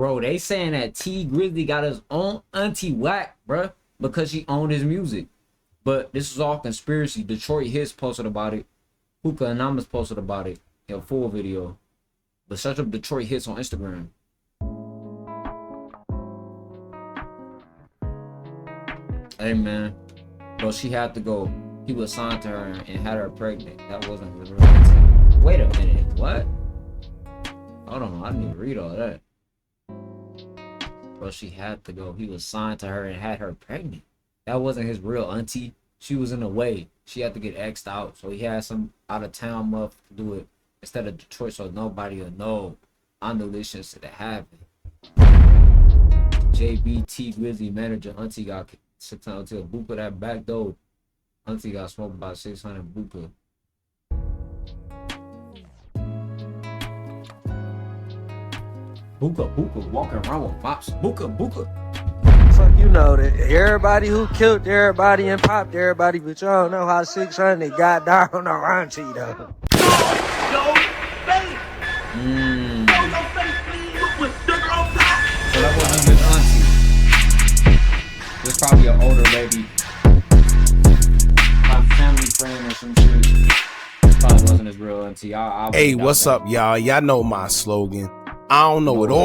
Bro, they saying that T Grizzly got his own auntie whack, bruh, because she owned his music. But this is all conspiracy. Detroit Hits posted about it. Hookah Anonymous posted about it in a full video. But search up Detroit Hits on Instagram. Hey, man. Bro, she had to go. He was signed to her and had her pregnant. That wasn't his real auntie. Wait a minute. What? Hold on. I didn't even read all that. Bro, she had to go. He was signed to her and had her pregnant. That wasn't his real auntie. She was in the way. She had to get X'd out. So he had some out of town muff to do it instead of Detroit, so nobody will know. I knew this shit should have happened. JBT Grizzly manager Auntie got 600 till Buka that back door. Auntie got smoked by 600 Buka. Buka walking around with mops. Buka. Fuck, you know that everybody who killed everybody and popped everybody, but y'all don't know how 600 got down on Auntie though. Your face. Show your face, please, with sugar on top. So that wasn't his auntie. This probably an older lady. My family friend or some shit. Probably wasn't his real auntie. Hey, what's up, y'all? Y'all know my slogan. I don't know it all,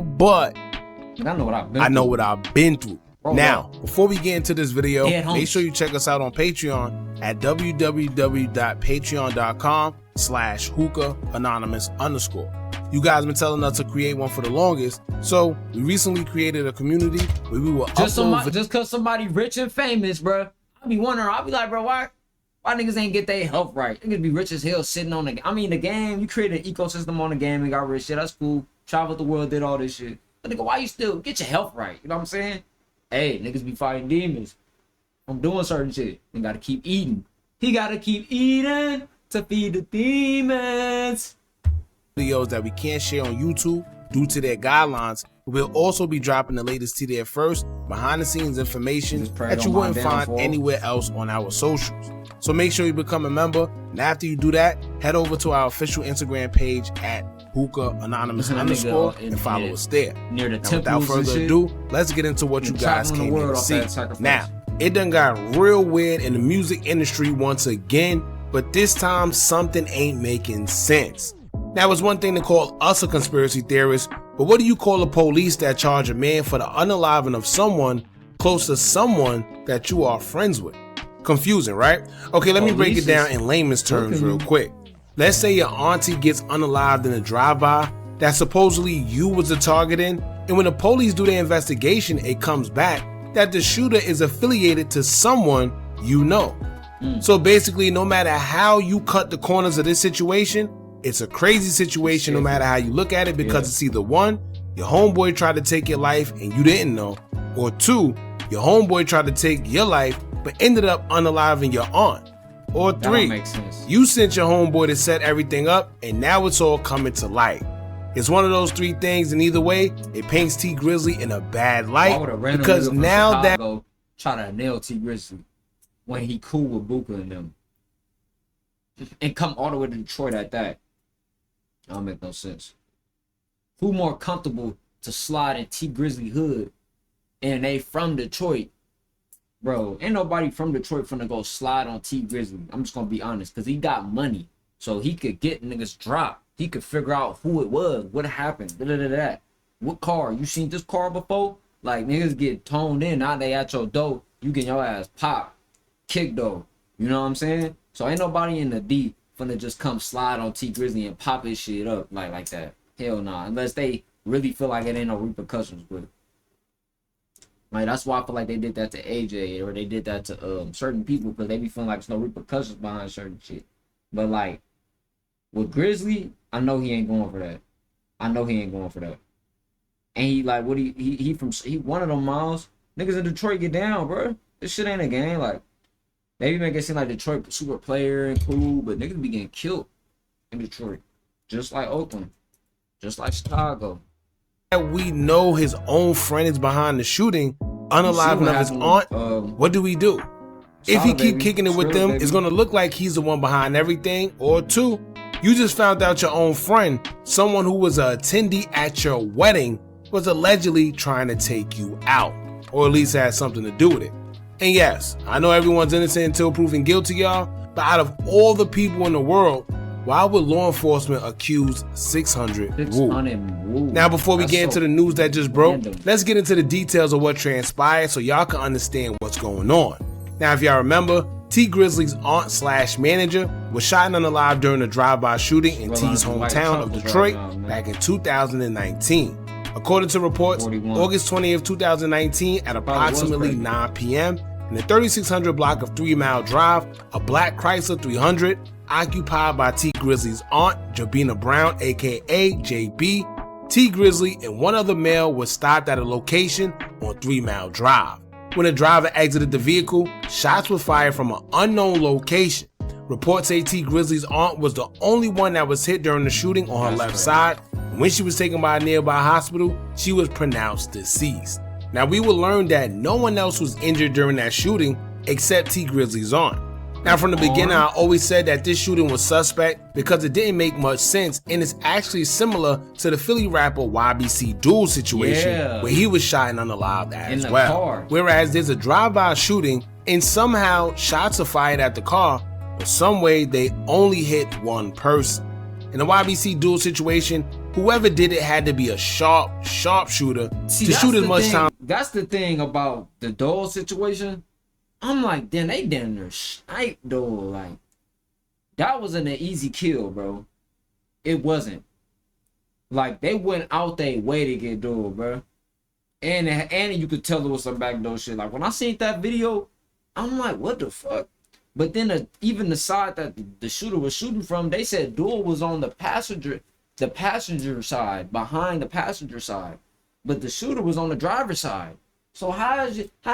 but I know what I've been I know what I've been through. Bro, now, before we get into this video, Yeah, make sure you check us out on Patreon at www.patreon.com/hookah_anonymous. You guys been telling us to create one for the longest, so we recently created a community where we will just cause somebody rich and famous, bro. I be wondering. I be like, bro, why niggas ain't get their health right? Niggas be rich as hell sitting on the game. You created an ecosystem on the game and got rich. Shit, that's cool. Traveled the world, did all this shit. But nigga, why you still get your health right? You know what I'm saying? Hey, niggas be fighting demons. I'm doing certain shit. They gotta keep eating. He gotta keep eating to feed the demons. Videos that we can't share on YouTube due to their guidelines. We'll also be dropping the latest to there first, behind the scenes information that you wouldn't find anywhere else on our socials. So make sure you become a member, and after you do that, head over to our official Instagram page at hookah_anonymous and follow us there. Near the now, without further ado, let's get into what you guys came here to see. Now, it done got real weird in the music industry once again, but this time something ain't making sense. Now, it's one thing to call us a conspiracy theorist, but what do you call the police that charge a man for the unaliving of someone close to someone that you are friends with? Confusing, right? Okay, let me break it down in layman's terms real quick. Let's say your auntie gets unalived in a drive-by that supposedly you was the target in, and when the police do their investigation, it comes back that the shooter is affiliated to someone you know. So basically, no matter how you cut the corners of this situation, it's a crazy situation no matter how you look at it, because it's either one, your homeboy tried to take your life and you didn't know, or two, your homeboy tried to take your life but ended up unaliving your aunt, or three, you sent your homeboy to set everything up and now it's all coming to light. It's one of those three things, and either way, it paints T Grizzly in a bad light, because now that try to nail T Grizzly when he cool with Buka and them, and come all the way to Detroit at that. That don't make no sense. Who more comfortable to slide in T Grizzly hood, and they from Detroit? Bro, ain't nobody from Detroit finna go slide on T Grizzly. I'm just gonna be honest, cause he got money, so he could get niggas dropped. He could figure out who it was, what happened, what car. You seen this car before? Like, niggas get toned in. Now they at your door, you get your ass popped, kicked though. You know what I'm saying? So ain't nobody in the D finna just come slide on T Grizzly and pop his shit up like that. Hell nah, unless they really feel like it ain't no repercussions with it. Like, that's why I feel like they did that to AJ, or they did that to certain people, because they be feeling like there's no repercussions behind certain shit. But like with Grizzly, I know he ain't going for that. And he like, what he one of them miles. Niggas in Detroit get down, bro. This shit ain't a game. Like, they be make it seem like Detroit super player and cool, but niggas be getting killed in Detroit, just like Oakland, just like Chicago. We know his own friend is behind the shooting, unaliving of his aunt. What do we do? If he keep kicking it with them, it's gonna look like he's the one behind everything. Or two, You just found out your own friend, someone who was an attendee at your wedding, was allegedly trying to take you out, or at least had something to do with it. And yes, I know everyone's innocent until proven guilty, y'all, but out of all the people in the world, why would law enforcement accuse 600 Woo? Now, before we get into the news that just broke, let's get into the details of what transpired so y'all can understand what's going on. Now, if y'all remember, T Grizzley's aunt/manager was shot and unalive during a drive-by shooting in T's hometown of Detroit back in 2019. According to reports, August 20th, 2019, at approximately 9 p.m., in the 3600 block of 3 Mile Drive, a black Chrysler 300 occupied by T Grizzley's aunt, Jabina Brown, aka JB, T Grizzley, and one other male was stopped at a location on 3 Mile Drive. When the driver exited the vehicle, shots were fired from an unknown location. Reports say T Grizzley's aunt was the only one that was hit during the shooting on her left side. And when she was taken by a nearby hospital, she was pronounced deceased. Now, we will learn that no one else was injured during that shooting except T Grizzley's aunt. Now, from the beginning, I always said that this shooting was suspect because it didn't make much sense, and it's actually similar to the Philly rapper YBC Duel situation, where he was shot and unalive as well. Whereas there's a drive-by shooting, and somehow shots are fired at the car, but some way they only hit one person. In the YBC Duel situation, whoever did it had to be a sharp shooter to shoot as much time. That's the thing about the Duel situation. I'm like, damn, they damn near sniped Duel. Like, that wasn't an easy kill, bro. It wasn't. Like, they went out their way to get Duel, bro. And you could tell there was some backdoor shit. Like, when I seen that video, I'm like, what the fuck? But then even the side that the shooter was shooting from, they said Duel was on the passenger side, behind the passenger side, but the shooter was on the driver's side. So how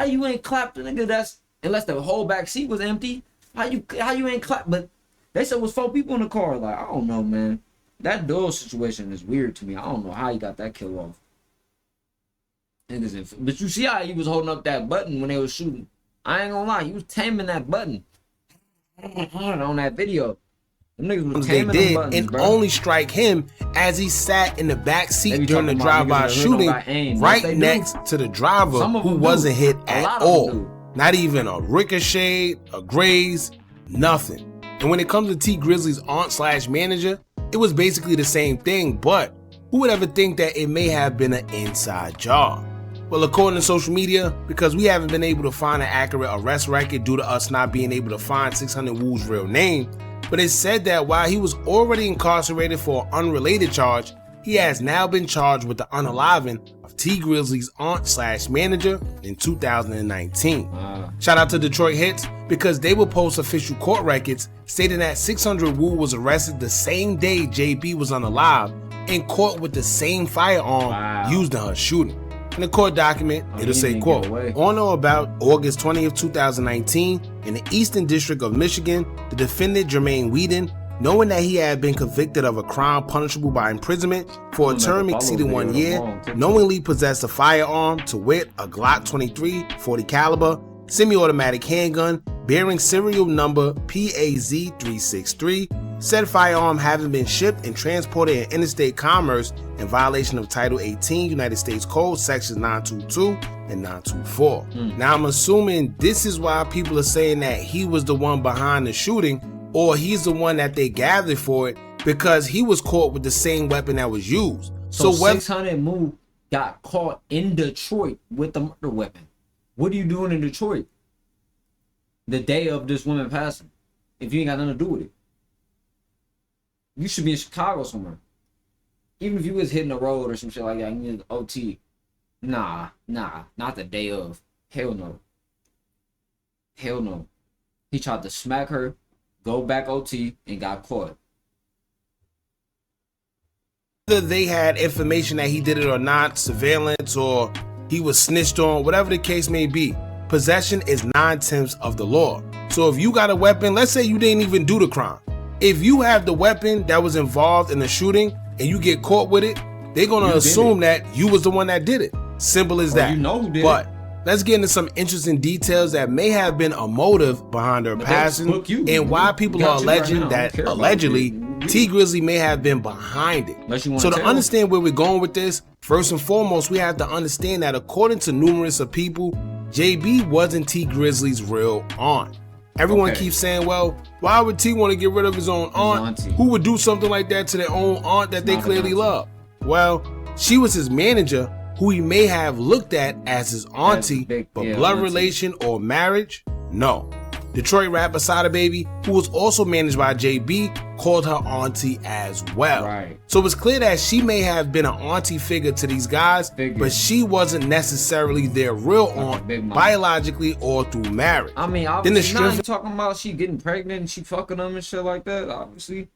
you ain't clapped the nigga that's, unless the whole back seat was empty? How you ain't clapped? But they said it was 4 people in the car. Like, I don't know, man. That Duel situation is weird to me. I don't know how he got that kill off. But you see how he was holding up that button when they was shooting. I ain't gonna lie, he was taming that button on that video. Them niggas was taming they did buttons, and bro. Only strike him as he sat in the back seat during the drive-by shooting, right next to the driver who wasn't hit at all. Not even a ricochet, a graze, nothing. And when it comes to T Grizzley's aunt/manager, it was basically the same thing, but who would ever think that it may have been an inside job? Well, according to social media, because we haven't been able to find an accurate arrest record due to us not being able to find 600 Woo's real name, but it said that while he was already incarcerated for an unrelated charge, he has now been charged with the unaliving of T Grizzley's aunt/manager in 2019. Shout out to Detroit Hits because they will post official court records stating that 600 Woo was arrested the same day JB was unalive and caught with the same firearm used in her shooting. In the court document, it'll say, quote, on or about August 20th, 2019, in the Eastern District of Michigan, the defendant Jermaine Whedon, knowing that he had been convicted of a crime punishable by imprisonment for a term exceeding 1 year, knowingly possessed a firearm, to wit, a Glock 23 40 caliber semi-automatic handgun bearing serial number PAZ363, said firearm having been shipped and transported in interstate commerce in violation of Title 18 United States Code sections 922 and 924. Now I'm assuming this is why people are saying that he was the one behind the shooting, or he's the one that they gathered for it, because he was caught with the same weapon that was used. So 600 Moo got caught in Detroit with the murder weapon. What are you doing in Detroit the day of this woman passing if you ain't got nothing to do with it? You should be in Chicago somewhere. Even if you was hitting the road or some shit like that, you need OT. Nah, not the day of. Hell no. Hell no. He tried to smack her, go back OT, and got caught. Whether they had information that he did it or not, surveillance, or he was snitched on, whatever the case may be, possession is 9/10 of the law. So if you got a weapon, let's say you didn't even do the crime. If you have the weapon that was involved in the shooting and you get caught with it, they're gonna assume that you was the one that did it. Simple as that. You know who did but it. Let's get into some interesting details that may have been a motive behind her passing and why people are alleging that allegedly T Grizzley may have been behind it. So to understand where we're going with this, first and foremost, we have to understand that according to numerous of people, JB wasn't T Grizzley's real aunt. Everyone keeps saying, well, why would T want to get rid of his own aunt? Who would do something like that to their own aunt that they clearly love? Well, she was his manager, who he may have looked at as his auntie, but blood relation or marriage? No. Detroit rapper Sada Baby, who was also managed by JB, called her auntie as well. Right. So it's clear that she may have been an auntie figure to these guys, but she wasn't necessarily their real aunt biologically or through marriage. I mean, obviously, now you talking about she getting pregnant and she fucking them and shit like that, obviously.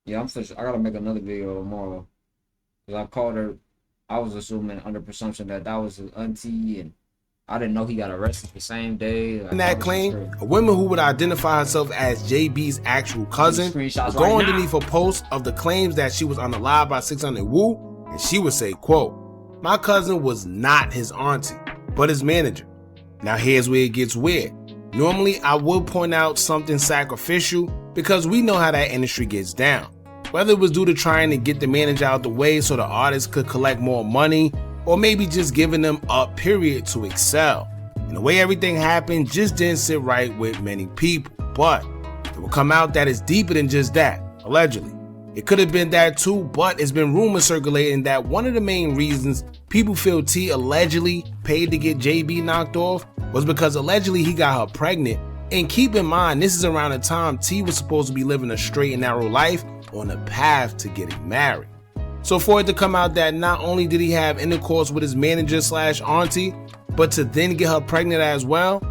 Yeah, I gotta make another video tomorrow. Because I called her, I was assuming under presumption that was his auntie, and I didn't know he got arrested the same day. In that claim, a woman who would identify herself as JB's actual cousin would go underneath a post of the claims that she was on the live by 600 Woo, and she would say, quote, "My cousin was not his auntie, but his manager." Now here's where it gets weird. Normally, I would point out something sacrificial because we know how that industry gets down. Whether it was due to trying to get the manager out the way so the artist could collect more money, or maybe just giving them a period to excel. And the way everything happened just didn't sit right with many people. But it will come out that it's deeper than just that, allegedly. It could have been that too, but it's been rumors circulating that one of the main reasons people feel T allegedly paid to get JB knocked off was because allegedly he got her pregnant. And keep in mind, this is around the time T was supposed to be living a straight and narrow life on the path to getting married. So for it to come out that not only did he have intercourse with his manager / auntie, but to then get her pregnant as well,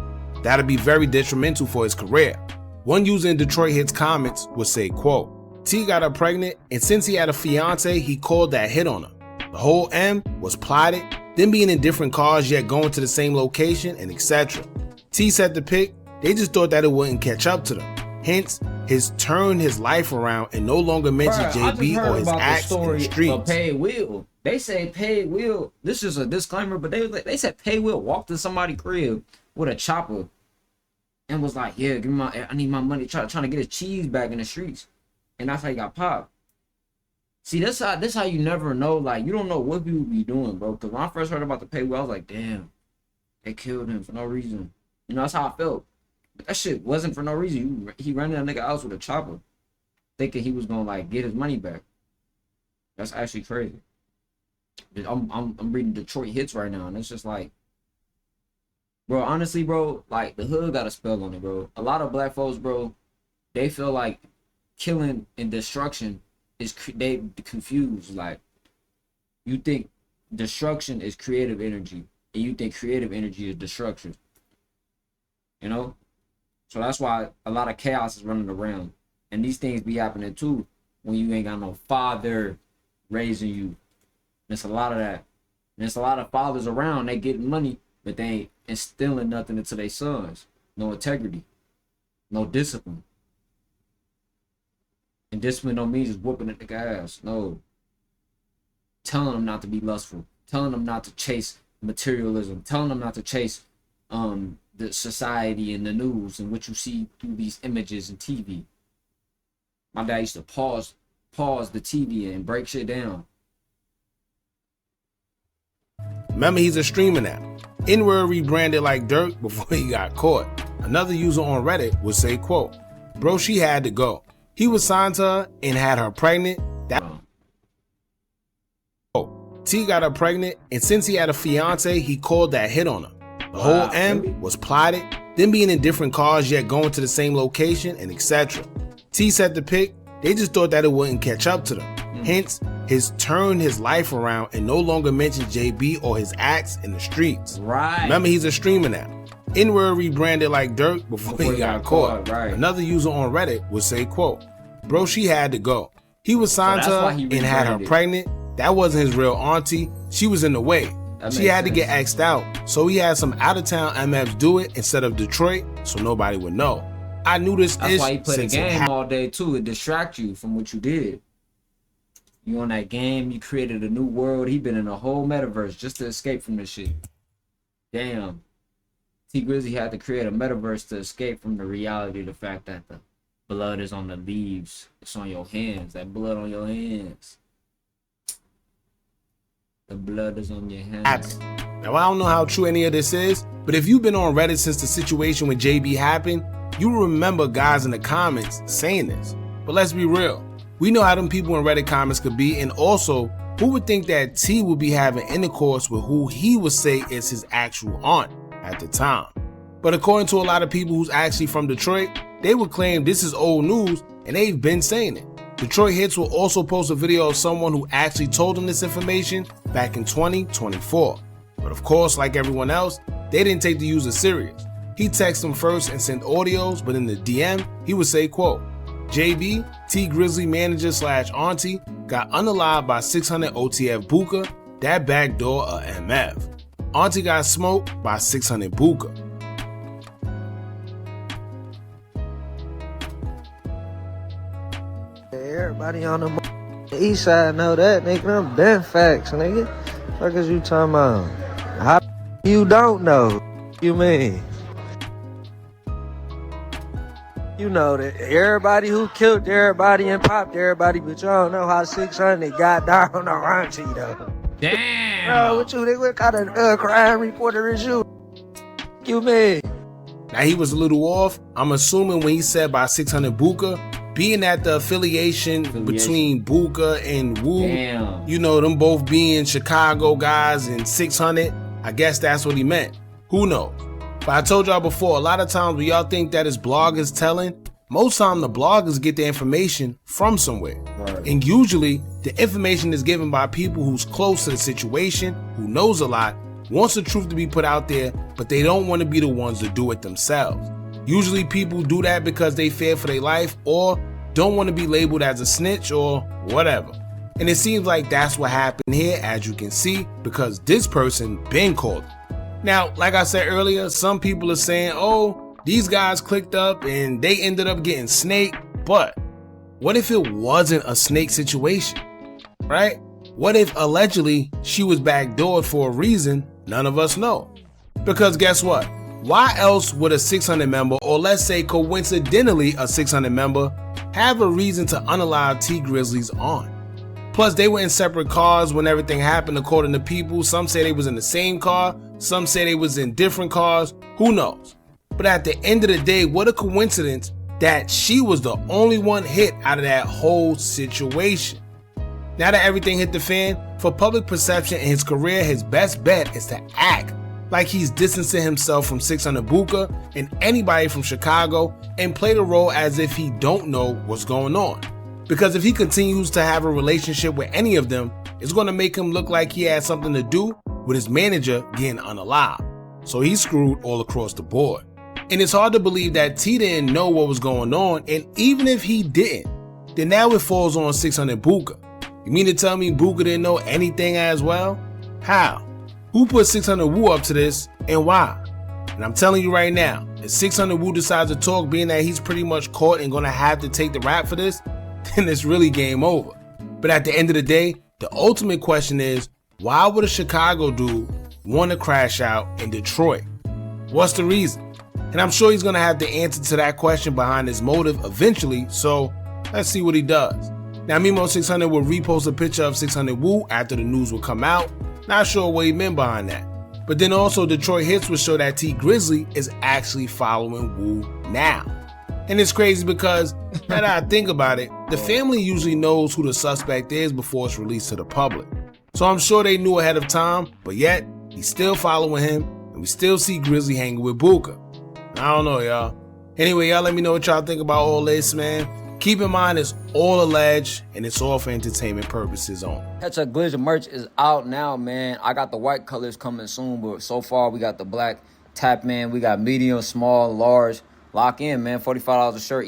that'd be very detrimental for his career. One user in Detroit Hits comments would say, quote, "T got her pregnant, and since he had a fiance, he called that hit on her. The whole M was plotted, them being in different cars yet going to the same location, and etc. T said the pic, they just thought that it wouldn't catch up to them. Hence, his turned his life around and no longer mentions JB or his acts in the streets." Paid Will. They say Paid Will. This is a disclaimer, but they said Paid Will walked to somebody's crib with a chopper and was like, "Yeah, give me I need my money." Trying to get his cheese back in the streets, and that's how he got popped. See, this how you never know. Like, you don't know what people be doing, bro. Because when I first heard about the Paid Will, I was like, "Damn, they killed him for no reason." You know, that's how I felt. But that shit wasn't for no reason. He ran that nigga out with a chopper, thinking he was gonna like get his money back. That's actually crazy. I'm reading Detroit Hits right now, and it's just like, bro, honestly, bro, like the hood got a spell on it, bro. A lot of black folks, bro, they feel like killing and destruction is they confused. Like, you think destruction is creative energy, and you think creative energy is destruction. You know? So that's why a lot of chaos is running around. And these things be happening too when you ain't got no father raising you. There's a lot of that. There's a lot of fathers around, they getting money, but they ain't instilling nothing into their sons. No integrity. No discipline. And discipline don't mean just whooping at the ass. No. Telling them not to be lustful. Telling them not to chase materialism. Telling them not to chase the society and the news and what you see through these images and TV. My dad used to pause the TV and break shit down. Remember, he's a streamer now. N-word rebranded like Dirk before he got caught. Another user on Reddit would say, quote, "Bro, she had to go. He was signed to her and had her pregnant. T got her pregnant, and since he had a fiance, he called that hit on her. The whole M was plotted, them being in different cars yet going to the same location, and etc. T said the pic, they just thought that it wouldn't catch up to them. Hence, his turned his life around and no longer mentions JB or his acts in the streets. Right. Remember, he's a streamer now. N-word rebranded like Dirk before he got caught. Right. Another user on Reddit would say, quote, "Bro, she had to go. He was signed to her and had her pregnant. That wasn't his real auntie. She was in the way. She had to get axed out. So he had some out-of-town MFs do it instead of Detroit so nobody would know. I knew this. That's why he play the game all day too. It distract you from what you did. You on that game, you created a new world. He been in a whole metaverse just to escape from this shit. Damn. T Grizzley had to create a metaverse to escape from the reality of the fact that the Blood is on the leaves. It's on your hands. That blood on your hands. The blood is on your hands. Now, I don't know how true any of this is, but if you've been on Reddit since the situation with JB happened, you remember guys in the comments saying this. But let's be real. We know how them people in Reddit comments could be, and also, who would think that T would be having intercourse with who he would say is his actual aunt at the time? But according to a lot of people who's actually from Detroit, they would claim this is old news, and they've been saying it. Detroit Hits will also post a video of someone who actually told them this information back in 2024. But of course, like everyone else, they didn't take the user serious. He texted them first and sent audios, but in the DM, he would say, quote, JB, T Grizzley manager / auntie, got unalived by 600 OTF Buka, that backdoor a MF. Auntie got smoked by 600 Buka. Everybody on the east side know that, nigga. Them been facts, nigga. Fuck is you talking about? How you don't know? You mean? You know that everybody who killed everybody and popped everybody, but you don't know how 600 got down on Auntie though. Damn. Bro, what you nigga? What kind of crime reporter is you? You mean? Now he was a little off. I'm assuming when he said by 600 Buka, being that the affiliation between Buka and Wu, you know, them both being Chicago guys and 600, I guess that's what he meant. Who knows? But I told y'all before, a lot of times when y'all think that his blog is telling, most time the bloggers get the information from somewhere. Right. And usually the information is given by people who's close to the situation, who knows a lot, wants the truth to be put out there, but they don't want to be the ones to do it themselves. Usually people do that because they fear for their life or don't want to be labeled as a snitch or whatever. And it seems like that's what happened here, as you can see, because this person been called. Now, like I said earlier, some people are saying, oh, these guys clicked up and they ended up getting snaked. But what if it wasn't a snake situation, right? What if allegedly she was backdoored for a reason none of us know? Because guess what? Why else would a 600 member, or let's say coincidentally a 600 member, have a reason to unalive T Grizzley's aunt? Plus, they were in separate cars when everything happened, according to people. Some say they was in the same car, some say they was in different cars, who knows? But at the end of the day, what a coincidence that she was the only one hit out of that whole situation. Now that everything hit the fan, for public perception in his career, his best bet is to act like he's distancing himself from 600 Buka and anybody from Chicago and play the role as if he don't know what's going on. Because if he continues to have a relationship with any of them, it's going to make him look like he had something to do with his manager getting unalived. So he's screwed all across the board. And it's hard to believe that T didn't know what was going on, and even if he didn't, then now it falls on 600 Buka. You mean to tell me Buka didn't know anything as well? How? Who put 600 Wu up to this and why? And I'm telling you right now, if 600 Wu decides to talk, being that he's pretty much caught and gonna have to take the rap for this, then it's really game over. But at the end of the day, the ultimate question is, why would a Chicago dude want to crash out in Detroit? What's the reason? And I'm sure he's gonna have the answer to that question behind his motive eventually, so let's see what he does. Now, Mimo 600 will repost a picture of 600 Wu after the news will come out. Not sure what he meant behind that. But then also Detroit Hits will show that T Grizzley is actually following Wu now. And it's crazy because, now that I think about it, the family usually knows who the suspect is before it's released to the public. So I'm sure they knew ahead of time, but yet, he's still following him, and we still see Grizzly hanging with Buka. I don't know, y'all. Anyway, y'all let me know what y'all think about all this, man. Keep in mind, it's all alleged, and it's all for entertainment purposes only. Catch Glizzy merch is out now, man. I got the white colors coming soon, but so far we got the black tap, man. We got medium, small, large. Lock in, man. $45 a shirt.